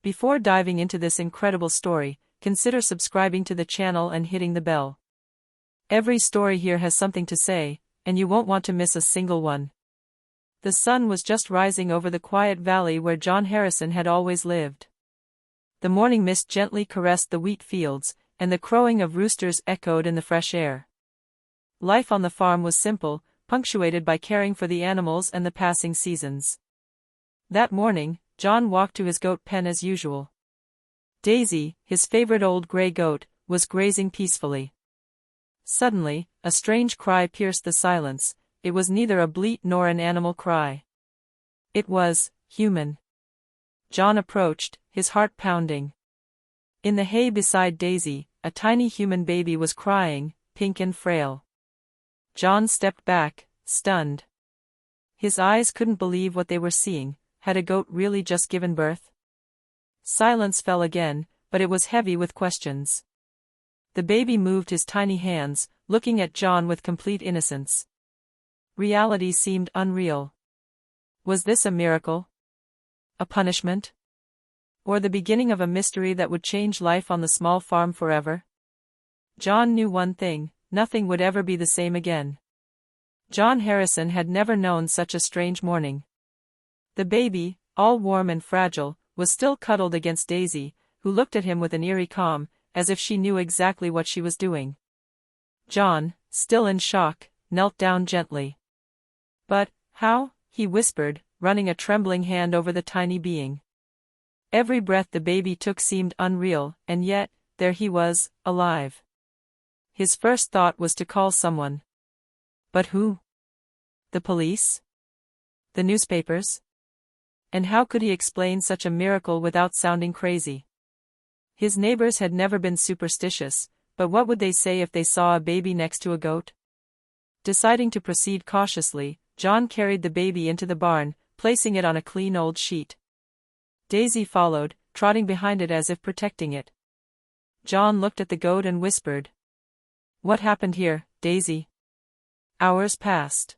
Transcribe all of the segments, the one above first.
Before diving into this incredible story, consider subscribing to the channel and hitting the bell. Every story here has something to say, and you won't want to miss a single one. The sun was just rising over the quiet valley where John Harrison had always lived. The morning mist gently caressed the wheat fields, and the crowing of roosters echoed in the fresh air. Life on the farm was simple, punctuated by caring for the animals and the passing seasons. That morning, John walked to his goat pen as usual. Daisy, his favorite old gray goat, was grazing peacefully. Suddenly, a strange cry pierced the silence. It was neither a bleat nor an animal cry. It was human. John approached, his heart pounding. In the hay beside Daisy, a tiny human baby was crying, pink and frail. John stepped back, stunned. His eyes couldn't believe what they were seeing. Had a goat really just given birth? Silence fell again, but it was heavy with questions. The baby moved his tiny hands, looking at John with complete innocence. Reality seemed unreal. Was this a miracle? A punishment? Or the beginning of a mystery that would change life on the small farm forever? John knew one thing: nothing would ever be the same again. John Harrison had never known such a strange morning. The baby, all warm and fragile, was still cuddled against Daisy, who looked at him with an eerie calm, as if she knew exactly what she was doing. John, still in shock, knelt down gently. "But, how?" he whispered, running a trembling hand over the tiny being. Every breath the baby took seemed unreal, and yet, there he was, alive. His first thought was to call someone. But who? The police? The newspapers? And how could he explain such a miracle without sounding crazy? His neighbors had never been superstitious, but what would they say if they saw a baby next to a goat? Deciding to proceed cautiously, John carried the baby into the barn, placing it on a clean old sheet. Daisy followed, trotting behind it as if protecting it. John looked at the goat and whispered, "What happened here, Daisy?" Hours passed.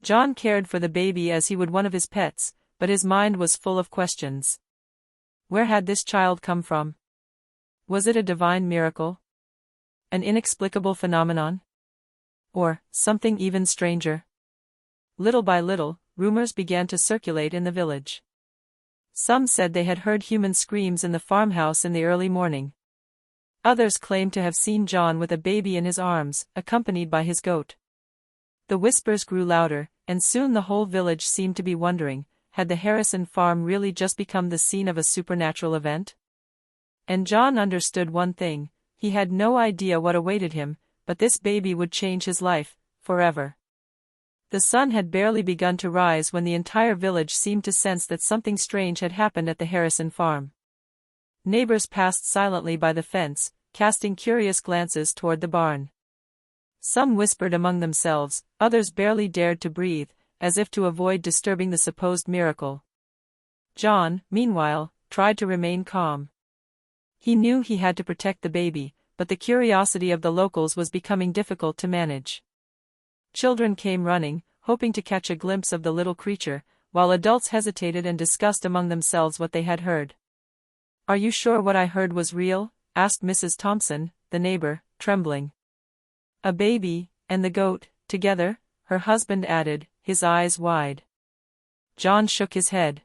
John cared for the baby as he would one of his pets, but his mind was full of questions. Where had this child come from? Was it a divine miracle? An inexplicable phenomenon? Or something even stranger? Little by little, rumors began to circulate in the village. Some said they had heard human screams in the farmhouse in the early morning. Others claimed to have seen John with a baby in his arms, accompanied by his goat. The whispers grew louder, and soon the whole village seemed to be wondering, had the Harrison farm really just become the scene of a supernatural event? And John understood one thing: he had no idea what awaited him, but this baby would change his life, forever. The sun had barely begun to rise when the entire village seemed to sense that something strange had happened at the Harrison farm. Neighbors passed silently by the fence, casting curious glances toward the barn. Some whispered among themselves, others barely dared to breathe, as if to avoid disturbing the supposed miracle. John, meanwhile, tried to remain calm. He knew he had to protect the baby, but the curiosity of the locals was becoming difficult to manage. Children came running, hoping to catch a glimpse of the little creature, while adults hesitated and discussed among themselves what they had heard. "Are you sure what I heard was real?" asked Mrs. Thompson, the neighbor, trembling. "A baby, and the goat, together?" her husband added, his eyes wide. John shook his head.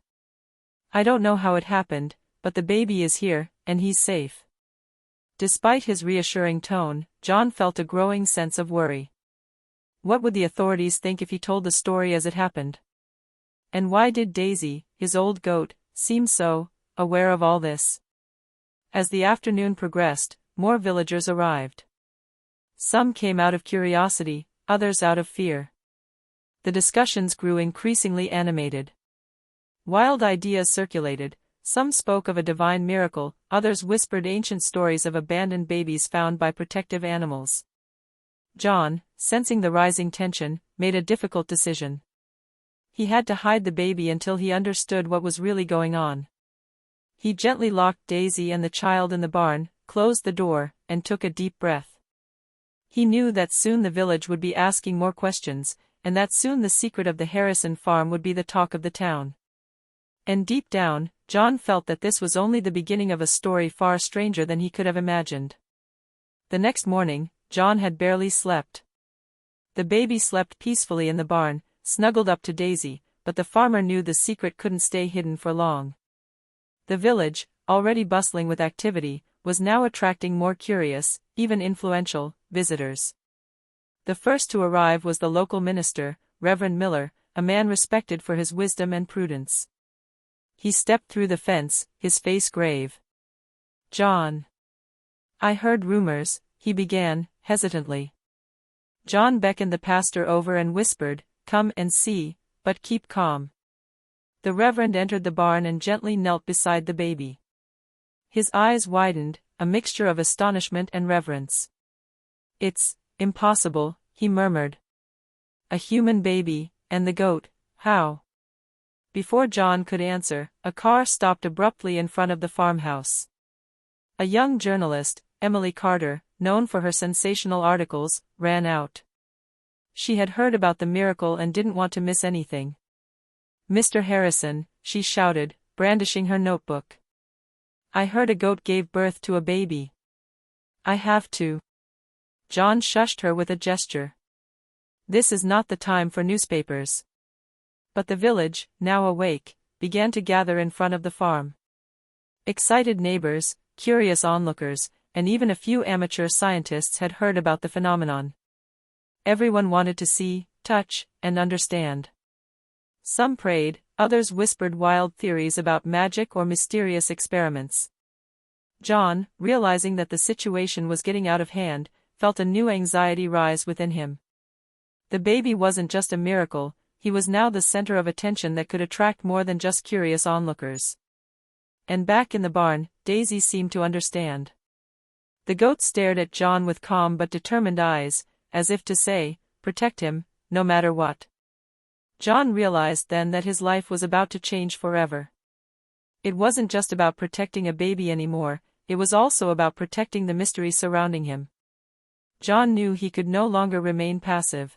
"I don't know how it happened, but the baby is here, and he's safe." Despite his reassuring tone, John felt a growing sense of worry. What would the authorities think if he told the story as it happened? And why did Daisy, his old goat, seem so aware of all this? As the afternoon progressed, more villagers arrived. Some came out of curiosity, others out of fear. The discussions grew increasingly animated. Wild ideas circulated. Some spoke of a divine miracle, others whispered ancient stories of abandoned babies found by protective animals. John, sensing the rising tension, made a difficult decision. He had to hide the baby until he understood what was really going on. He gently locked Daisy and the child in the barn, closed the door, and took a deep breath. He knew that soon the village would be asking more questions, and that soon the secret of the Harrison farm would be the talk of the town. And deep down, John felt that this was only the beginning of a story far stranger than he could have imagined. The next morning, John had barely slept. The baby slept peacefully in the barn, snuggled up to Daisy, but the farmer knew the secret couldn't stay hidden for long. The village, already bustling with activity, was now attracting more curious, even influential, visitors. The first to arrive was the local minister, Reverend Miller, a man respected for his wisdom and prudence. He stepped through the fence, his face grave. "John. I heard rumors," he began, hesitantly. John beckoned the pastor over and whispered, "Come and see, but keep calm." The Reverend entered the barn and gently knelt beside the baby. His eyes widened, a mixture of astonishment and reverence. "It's impossible," he murmured. "A human baby, and the goat, how?" Before John could answer, a car stopped abruptly in front of the farmhouse. A young journalist, Emily Carter, known for her sensational articles, ran out. She had heard about the miracle and didn't want to miss anything. "Mr. Harrison," she shouted, brandishing her notebook. "I heard a goat gave birth to a baby. I have to." John shushed her with a gesture. "This is not the time for newspapers." But the village, now awake, began to gather in front of the farm. Excited neighbors, curious onlookers, and even a few amateur scientists had heard about the phenomenon. Everyone wanted to see, touch, and understand. Some prayed, others whispered wild theories about magic or mysterious experiments. John, realizing that the situation was getting out of hand, felt a new anxiety rise within him. The baby wasn't just a miracle, he was now the center of attention that could attract more than just curious onlookers. And back in the barn, Daisy seemed to understand. The goat stared at John with calm but determined eyes, as if to say, "Protect him, no matter what." John realized then that his life was about to change forever. It wasn't just about protecting a baby anymore, it was also about protecting the mystery surrounding him. John knew he could no longer remain passive.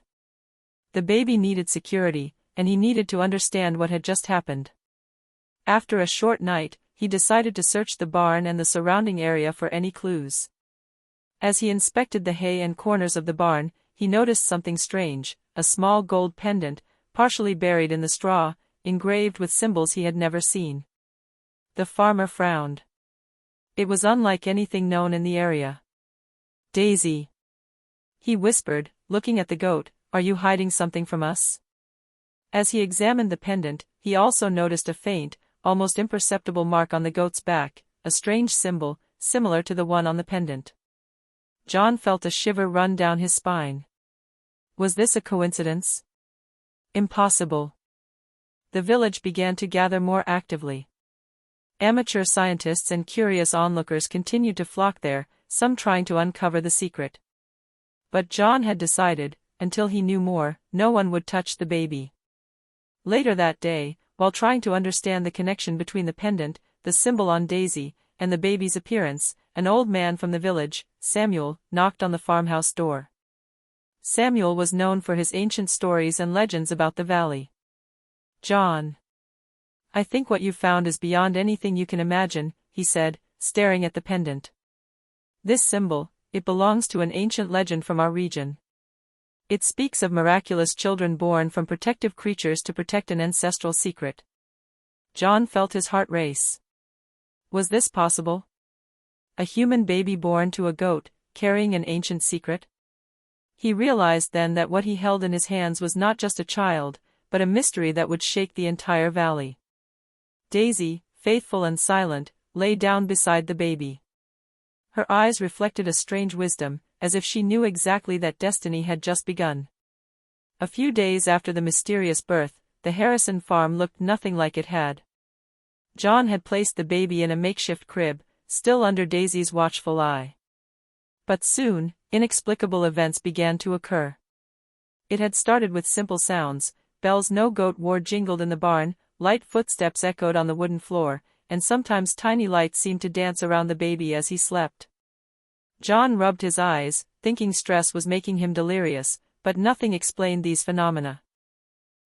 The baby needed security, and he needed to understand what had just happened. After a short night, he decided to search the barn and the surrounding area for any clues. As he inspected the hay and corners of the barn, he noticed something strange, a small gold pendant, partially buried in the straw, engraved with symbols he had never seen. The farmer frowned. It was unlike anything known in the area. "Daisy," he whispered, looking at the goat, "are you hiding something from us?" As he examined the pendant, he also noticed a faint, almost imperceptible mark on the goat's back, a strange symbol, similar to the one on the pendant. John felt a shiver run down his spine. Was this a coincidence? Impossible. The village began to gather more actively. Amateur scientists and curious onlookers continued to flock there, some trying to uncover the secret. But John had decided, until he knew more, no one would touch the baby. Later that day, while trying to understand the connection between the pendant, the symbol on Daisy, and the baby's appearance, an old man from the village, Samuel, knocked on the farmhouse door. Samuel was known for his ancient stories and legends about the valley. "John, I think what you found is beyond anything you can imagine," he said, staring at the pendant. "This symbol, it belongs to an ancient legend from our region. It speaks of miraculous children born from protective creatures to protect an ancestral secret." John felt his heart race. Was this possible? A human baby born to a goat, carrying an ancient secret? He realized then that what he held in his hands was not just a child, but a mystery that would shake the entire valley. Daisy, faithful and silent, lay down beside the baby. Her eyes reflected a strange wisdom, as if she knew exactly that destiny had just begun. A few days after the mysterious birth, the Harrison farm looked nothing like it had. John had placed the baby in a makeshift crib, still under Daisy's watchful eye. But soon, inexplicable events began to occur. It had started with simple sounds: bells no goat wore jingled in the barn, light footsteps echoed on the wooden floor, and sometimes tiny lights seemed to dance around the baby as he slept. John rubbed his eyes, thinking stress was making him delirious, but nothing explained these phenomena.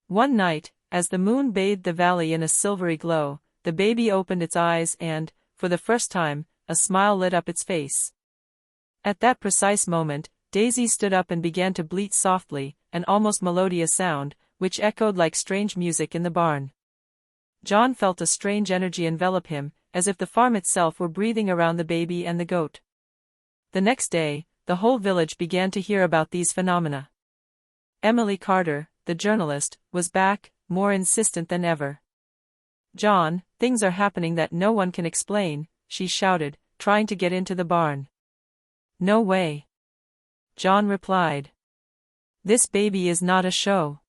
One night, As the moon bathed the valley in a silvery glow, the baby opened its eyes and, for the first time, a smile lit up its face. At that precise moment, Daisy stood up and began to bleat softly, an almost melodious sound, which echoed like strange music in the barn. John felt a strange energy envelop him, as if the farm itself were breathing around the baby and the goat. The next day, the whole village began to hear about these phenomena. Emily Carter, the journalist, was back, more insistent than ever. "John, things are happening that no one can explain," she shouted, trying to get into the barn. "No way," John replied. "This baby is not a show."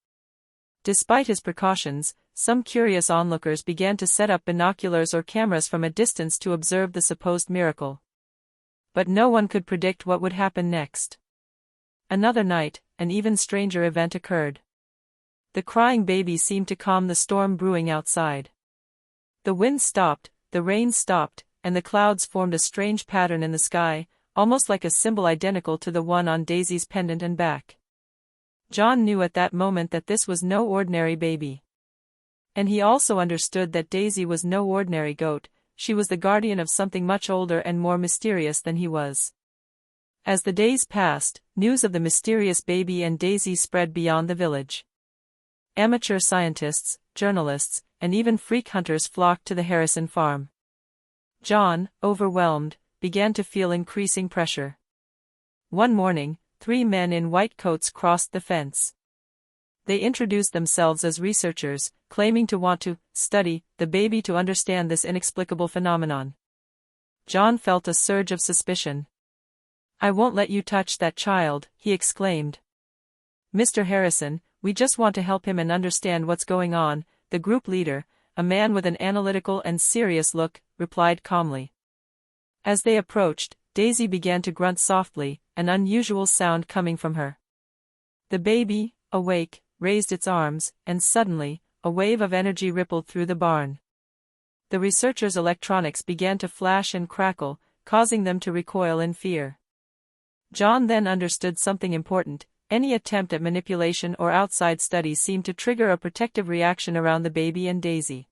Despite his precautions, some curious onlookers began to set up binoculars or cameras from a distance to observe the supposed miracle. But no one could predict what would happen next. Another night, an even stranger event occurred. The crying baby seemed to calm the storm brewing outside. The wind stopped, the rain stopped, and the clouds formed a strange pattern in the sky, almost like a symbol identical to the one on Daisy's pendant and back. John knew at that moment that this was no ordinary baby. And he also understood that Daisy was no ordinary goat, she was the guardian of something much older and more mysterious than he was. As the days passed, news of the mysterious baby and Daisy spread beyond the village. Amateur scientists, journalists, and even freak hunters flocked to the Harrison farm. John, overwhelmed, began to feel increasing pressure. One morning, 3 men in white coats crossed the fence. They introduced themselves as researchers, claiming to want to study the baby to understand this inexplicable phenomenon. John felt a surge of suspicion. "I won't let you touch that child," he exclaimed. "Mr. Harrison, we just want to help him and understand what's going on," the group leader, a man with an analytical and serious look, replied calmly. As they approached, Daisy began to grunt softly, an unusual sound coming from her. The baby, awake, raised its arms, and suddenly, a wave of energy rippled through the barn. The researchers' electronics began to flash and crackle, causing them to recoil in fear. John then understood something important. Any attempt at manipulation or outside study seemed to trigger a protective reaction around the baby and Daisy.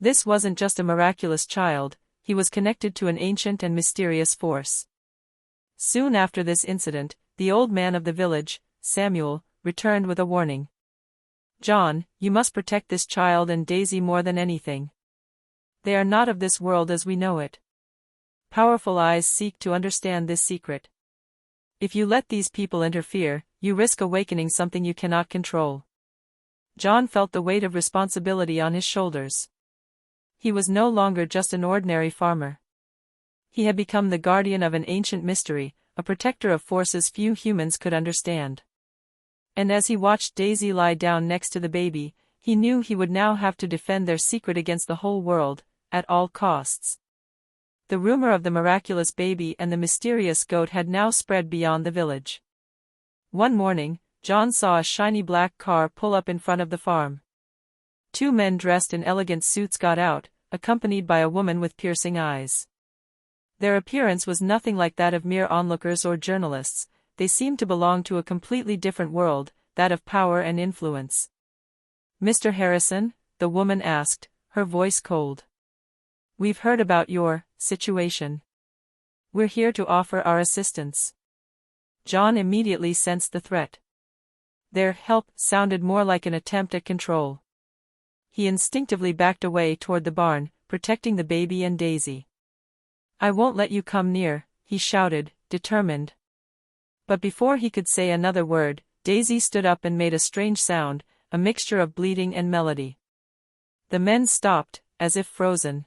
This wasn't just a miraculous child, he was connected to an ancient and mysterious force. Soon after this incident, the old man of the village, Samuel, returned with a warning. "John, you must protect this child and Daisy more than anything. They are not of this world as we know it. Powerful eyes seek to understand this secret. If you let these people interfere, you risk awakening something you cannot control." John felt the weight of responsibility on his shoulders. He was no longer just an ordinary farmer. He had become the guardian of an ancient mystery, a protector of forces few humans could understand. And as he watched Daisy lie down next to the baby, he knew he would now have to defend their secret against the whole world, at all costs. The rumor of the miraculous baby and the mysterious goat had now spread beyond the village. One morning, John saw a shiny black car pull up in front of the farm. 2 men dressed in elegant suits got out, accompanied by a woman with piercing eyes. Their appearance was nothing like that of mere onlookers or journalists. They seemed to belong to a completely different world, that of power and influence. "Mr. Harrison?" the woman asked, her voice cold. "We've heard about your situation. We're here to offer our assistance." John immediately sensed the threat. Their help sounded more like an attempt at control. He instinctively backed away toward the barn, protecting the baby and Daisy. "I won't let you come near," he shouted, determined. But before he could say another word, Daisy stood up and made a strange sound, a mixture of bleating and melody. The men stopped, as if frozen.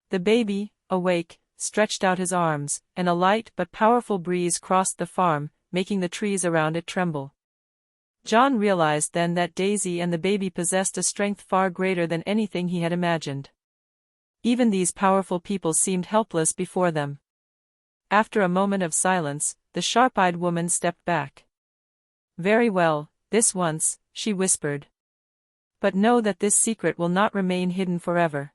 The baby, awake, stretched out his arms, and a light but powerful breeze crossed the farm, making the trees around it tremble. John realized then that Daisy and the baby possessed a strength far greater than anything he had imagined. Even these powerful people seemed helpless before them. After a moment of silence, the sharp-eyed woman stepped back. "Very well, this once," she whispered. "But know that this secret will not remain hidden forever."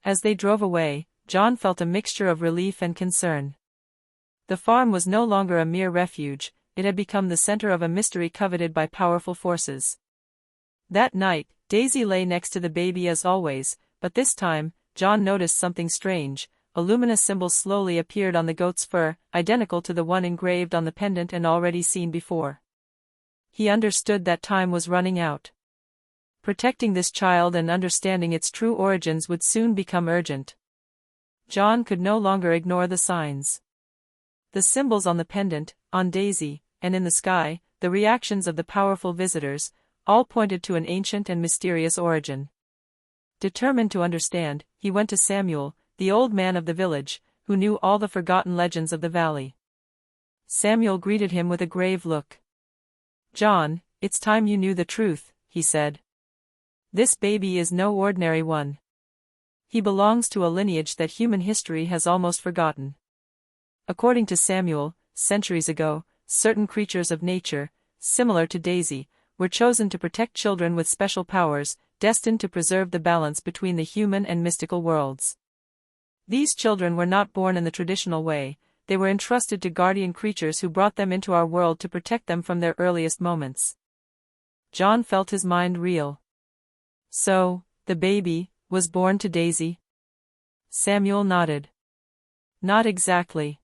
As they drove away, John felt a mixture of relief and concern. The farm was no longer a mere refuge, it had become the center of a mystery coveted by powerful forces. That night, Daisy lay next to the baby as always, but this time, John noticed something strange. A luminous symbol slowly appeared on the goat's fur, identical to the one engraved on the pendant and already seen before. He understood that time was running out. Protecting this child and understanding its true origins would soon become urgent. John could no longer ignore the signs. The symbols on the pendant, on Daisy, and in the sky, the reactions of the powerful visitors, all pointed to an ancient and mysterious origin. Determined to understand, he went to Samuel, the old man of the village, who knew all the forgotten legends of the valley. Samuel greeted him with a grave look. "John, it's time you knew the truth," he said. "This baby is no ordinary one. He belongs to a lineage that human history has almost forgotten." According to Samuel, centuries ago, certain creatures of nature, similar to Daisy, were chosen to protect children with special powers, destined to preserve the balance between the human and mystical worlds. These children were not born in the traditional way, they were entrusted to guardian creatures who brought them into our world to protect them from their earliest moments. John felt his mind reel. "So, the baby was born to Daisy?" Samuel nodded. "Not exactly.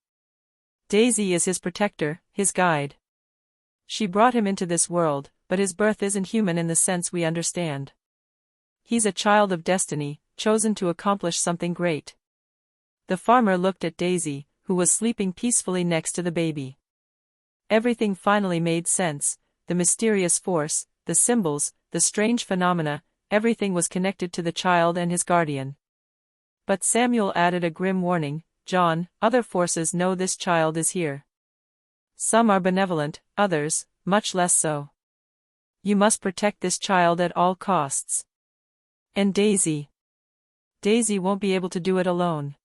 Daisy is his protector, his guide. She brought him into this world, but his birth isn't human in the sense we understand. He's a child of destiny, chosen to accomplish something great." The farmer looked at Daisy, who was sleeping peacefully next to the baby. Everything finally made sense: the mysterious force, the symbols, the strange phenomena, everything was connected to the child and his guardian. But Samuel added a grim warning: "John, other forces know this child is here. Some are benevolent, others, much less so. You must protect this child at all costs. And Daisy. Daisy won't be able to do it alone."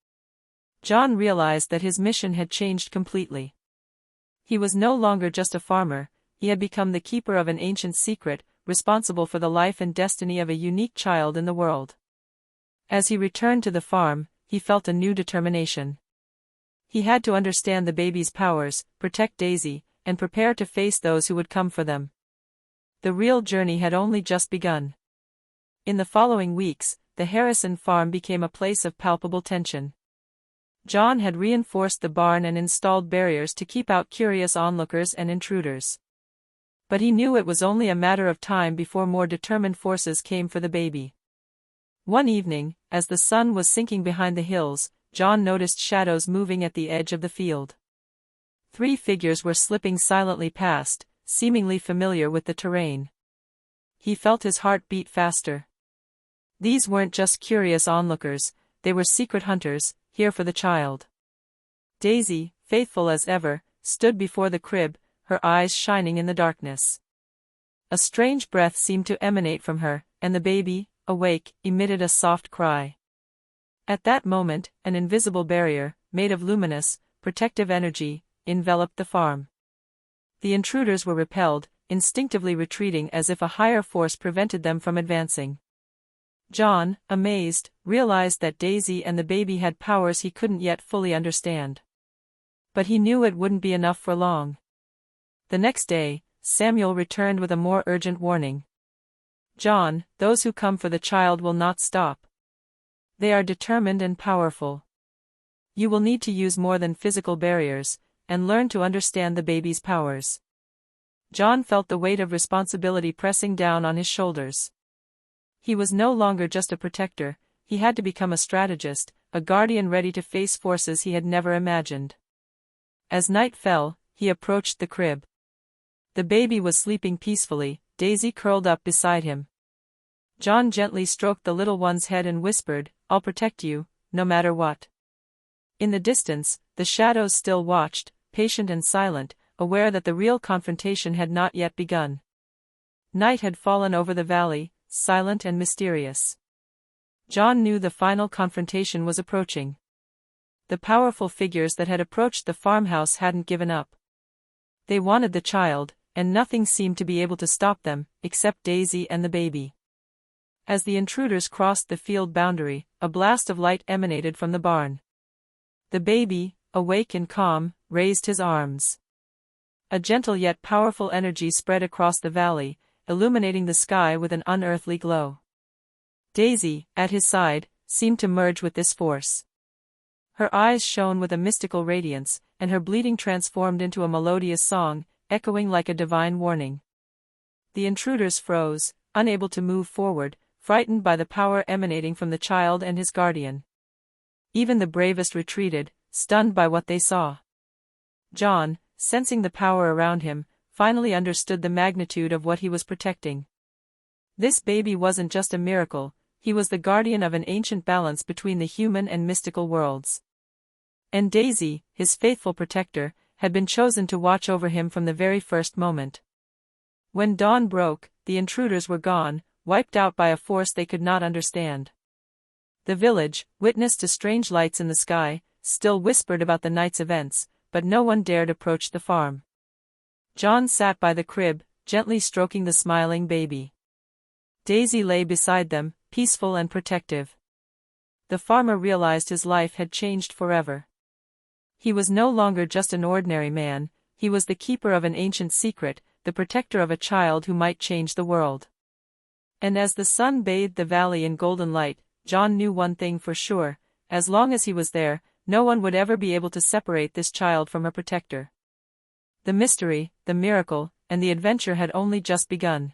John realized that his mission had changed completely. He was no longer just a farmer, he had become the keeper of an ancient secret, responsible for the life and destiny of a unique child in the world. As he returned to the farm, he felt a new determination. He had to understand the baby's powers, protect Daisy, and prepare to face those who would come for them. The real journey had only just begun. In the following weeks, the Harrison farm became a place of palpable tension. John had reinforced the barn and installed barriers to keep out curious onlookers and intruders. But he knew it was only a matter of time before more determined forces came for the baby. One evening, as the sun was sinking behind the hills, John noticed shadows moving at the edge of the field. 3 figures were slipping silently past, seemingly familiar with the terrain. He felt his heart beat faster. These weren't just curious onlookers, they were secret hunters, here for the child. Daisy, faithful as ever, stood before the crib, her eyes shining in the darkness. A strange breath seemed to emanate from her, and the baby, awake, emitted a soft cry. At that moment, an invisible barrier, made of luminous, protective energy, enveloped the farm. The intruders were repelled, instinctively retreating as if a higher force prevented them from advancing. John, amazed, realized that Daisy and the baby had powers he couldn't yet fully understand. But he knew it wouldn't be enough for long. The next day, Samuel returned with a more urgent warning. "John, those who come for the child will not stop. They are determined and powerful. You will need to use more than physical barriers, and learn to understand the baby's powers." John felt the weight of responsibility pressing down on his shoulders. He was no longer just a protector, he had to become a strategist, a guardian ready to face forces he had never imagined. As night fell, he approached the crib. The baby was sleeping peacefully, Daisy curled up beside him. John gently stroked the little one's head and whispered, "I'll protect you, no matter what." In the distance, the shadows still watched, patient and silent, aware that the real confrontation had not yet begun. Night had fallen over the valley, silent and mysterious. John knew the final confrontation was approaching. The powerful figures that had approached the farmhouse hadn't given up. They wanted the child, and nothing seemed to be able to stop them, except Daisy and the baby. As the intruders crossed the field boundary, a blast of light emanated from the barn. The baby, awake and calm, raised his arms. A gentle yet powerful energy spread across the valley, illuminating the sky with an unearthly glow. Daisy, at his side, seemed to merge with this force. Her eyes shone with a mystical radiance, and her bleating transformed into a melodious song, echoing like a divine warning. The intruders froze, unable to move forward, frightened by the power emanating from the child and his guardian. Even the bravest retreated, stunned by what they saw. John, sensing the power around him, finally understood the magnitude of what he was protecting. This baby wasn't just a miracle, he was the guardian of an ancient balance between the human and mystical worlds. And Daisy, his faithful protector, had been chosen to watch over him from the very first moment. When dawn broke, the intruders were gone, wiped out by a force they could not understand. The village, witness to strange lights in the sky, still whispered about the night's events, but no one dared approach the farm. John sat by the crib, gently stroking the smiling baby. Daisy lay beside them, peaceful and protective. The farmer realized his life had changed forever. He was no longer just an ordinary man, he was the keeper of an ancient secret, the protector of a child who might change the world. And as the sun bathed the valley in golden light, John knew one thing for sure: as long as he was there, no one would ever be able to separate this child from her protector. The mystery, the miracle, and the adventure had only just begun.